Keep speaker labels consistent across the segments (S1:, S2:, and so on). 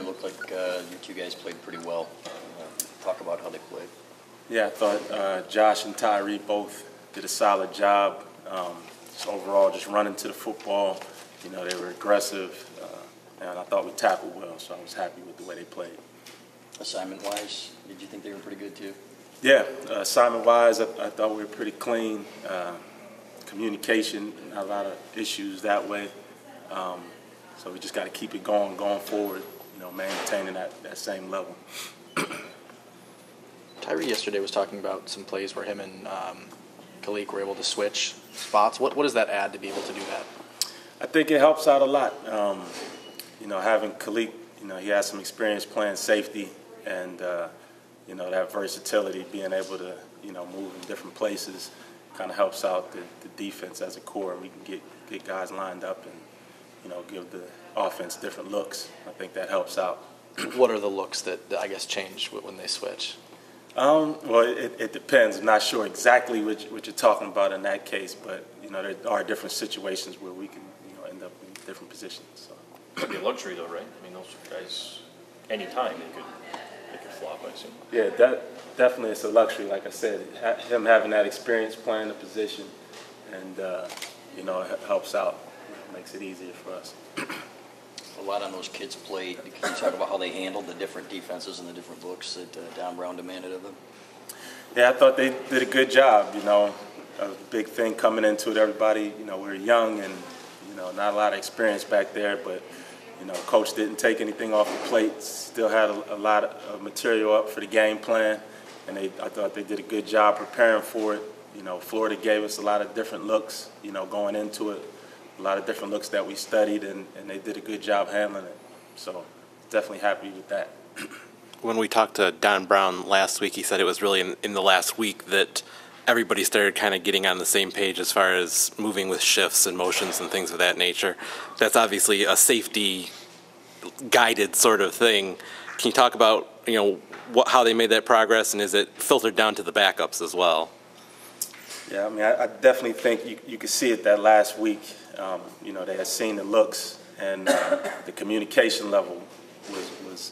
S1: looked like you two guys played pretty well. Talk about how they played.
S2: Yeah, I thought Josh and Tyree both did a solid job. Just overall, just running to the football. You know, they were aggressive, and I thought we tackled well, so I was happy with the way they played.
S1: Assignment-wise, did you think they were pretty good too?
S2: Yeah, assignment-wise, I thought we were pretty clean. Communication, not a lot of issues that way. So we just got to keep it going forward, you know, maintaining that same level.
S3: Tyree yesterday was talking about some plays where him and Kalik were able to switch spots. What does that add to be able to do that?
S2: I think it helps out a lot. You know, having Kalik, you know, he has some experience playing safety, and you know, that versatility, being able to, you know, move in different places, kind of helps out the defense as a core. We can get guys lined up and, you know, give the offense different looks. I think that helps out.
S3: What are the looks that I guess change when they switch?
S2: Well, it depends. I'm not sure exactly what you're talking about in that case, but you know, there are different situations where we can, you know, end up in different positions. So.
S4: It'd be a luxury, though, right? I mean, those guys, anytime they could flop, I assume.
S2: Yeah, definitely it's a luxury. Like I said, him having that experience playing the position, and you know, it helps out. It makes it easier for us.
S1: A lot on those kids played. Can you talk about how they handled the different defenses and the different looks that Don Brown demanded of them?
S2: Yeah, I thought they did a good job. You know, a big thing coming into it. Everybody, you know, we were young and, you know, not a lot of experience back there, but you know, coach didn't take anything off the plate. Still had a lot of material up for the game plan, and I thought they did a good job preparing for it. You know, Florida gave us a lot of different looks, you know, going into it. A lot of different looks that we studied, and they did a good job handling it. So definitely happy with that.
S5: When we talked to Don Brown last week, he said it was really in the last week that everybody started kind of getting on the same page as far as moving with shifts and motions and things of that nature. That's obviously a safety-guided sort of thing. Can you talk about, you know, how they made that progress, and is it filtered down to the backups as well?
S2: Yeah, I mean, I definitely think you could see it that last week. You know, they had seen the looks, and the communication level was,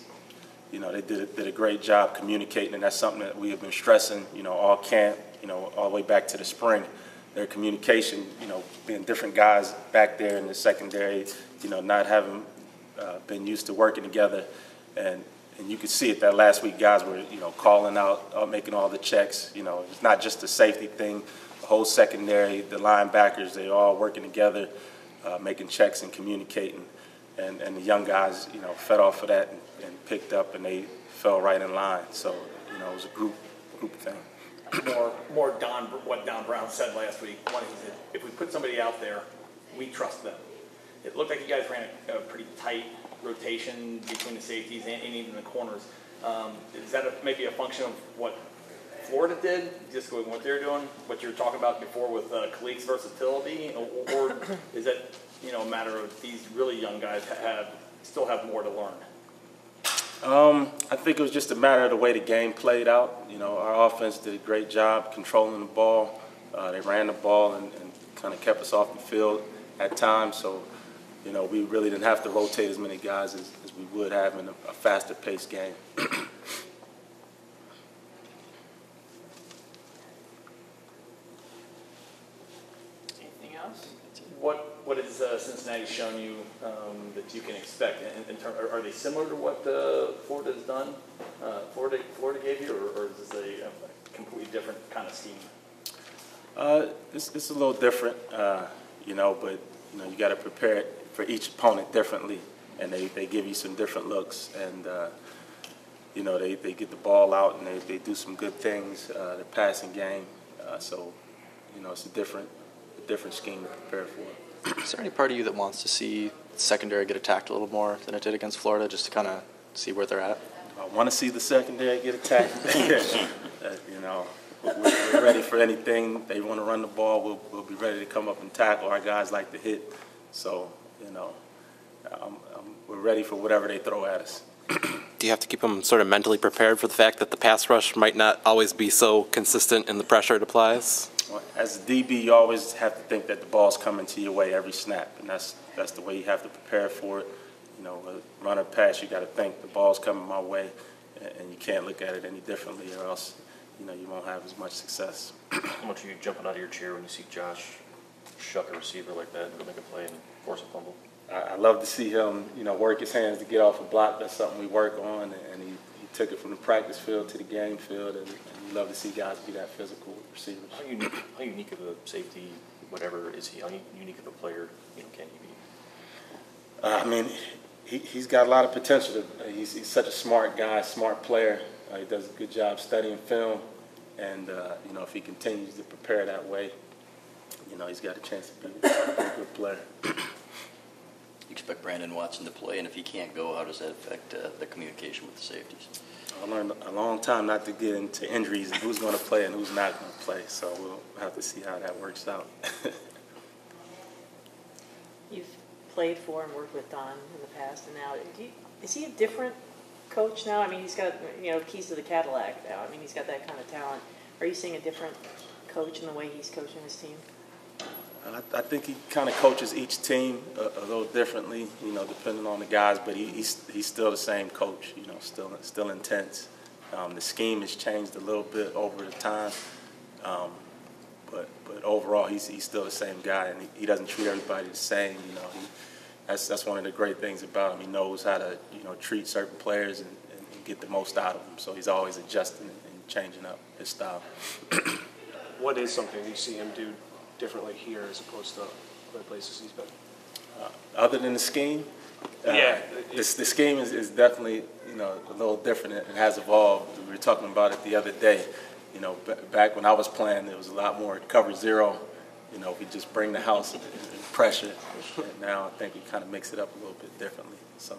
S2: you know, they did a great job communicating, and that's something that we have been stressing, you know, all camp, you know, all the way back to the spring. Their communication, you know, being different guys back there in the secondary, you know, not having been used to working together, and you could see it that last week. Guys were, you know, calling out, making all the checks. You know, it's not just a safety thing. The whole secondary, the linebackers, they all working together, making checks and communicating. And the young guys, you know, fed off of that and picked up, and they fell right in line. So, you know, it was a group thing.
S6: More what Don Brown said last week. One, he said, if we put somebody out there, we trust them. It looked like you guys ran a pretty tight rotation between the safeties and even the corners. Is that maybe a function of what Florida did, just with what they're doing, what you were talking about before with Kalik's versatility, or is that, you know, a matter of these really young guys still have more to learn?
S2: I think it was just a matter of the way the game played out. You know, our offense did a great job controlling the ball. They ran the ball and kind of kept us off the field at times. So, you know, we really didn't have to rotate as many guys as we would have in a faster-paced game.
S6: Anything else? What has Cincinnati shown you that you can expect? Are they similar to what Florida has done? Florida gave you, or is this a completely different kind of scheme?
S2: It's a little different, you know, but you know, you got to prepare it for each opponent differently, and they give you some different looks, and you know, they get the ball out and they do some good things, the passing game. So, you know, it's a different scheme to prepare for.
S3: Is there any part of you that wants to see secondary get attacked a little more than it did against Florida, just to kind of see where they're at?
S2: I want to see the secondary get attacked. You know, we're ready for anything. They want to run the ball, we'll be ready to come up and tackle. Our guys like to hit, so you know, we're ready for whatever they throw at us.
S5: Do you have to keep them sort of mentally prepared for the fact that the pass rush might not always be so consistent in the pressure it applies?
S2: Well, as a DB, you always have to think that the ball's coming to your way every snap, and that's the way you have to prepare for it. You run or pass, you got to think the ball's coming my way, and you can't look at it any differently, or else, you won't have as much success.
S4: How much are you jumping out of your chair when you see Josh shuck a receiver like that and make a play and force a fumble?
S2: I love to see him, work his hands to get off a block. That's something we work on, and he took it from the practice field to the game field, and we love to see guys be that physical with receivers.
S4: How unique of a safety, whatever, is he? How unique of a player can he be?
S2: I mean, he's got a lot of potential. He's such a smart guy, smart player. He does a good job studying film, and if he continues to prepare that way, he's got a chance to be a good player.
S1: You expect Brandon Watson to play, and if he can't go, how does that affect the communication with the safeties?
S2: I learned a long time not to get into injuries and who's going to play and who's not going to play, so we'll have to see how that works out.
S7: You've played for and worked with Don in the past, and now is he a different coach now? I mean, he's got keys to the Cadillac now. I mean, he's got that kind of talent. Are you seeing a different coach in the way he's coaching his team?
S2: I think he kind of coaches each team a little differently, depending on the guys. But he's still the same coach, still intense. The scheme has changed a little bit over the time, but overall he's still the same guy, and he doesn't treat everybody the same. That's one of the great things about him. He knows how to treat certain players and get the most out of them. So he's always adjusting and changing up his style.
S8: What is something you see him do differently here as opposed to other places he's been?
S2: Other than the scheme, the scheme is definitely a little different. It has evolved. We were talking about it the other day. Back when I was playing, there was a lot more cover zero. We just bring the house and pressure. And now I think we kind of mix it up a little bit differently. So.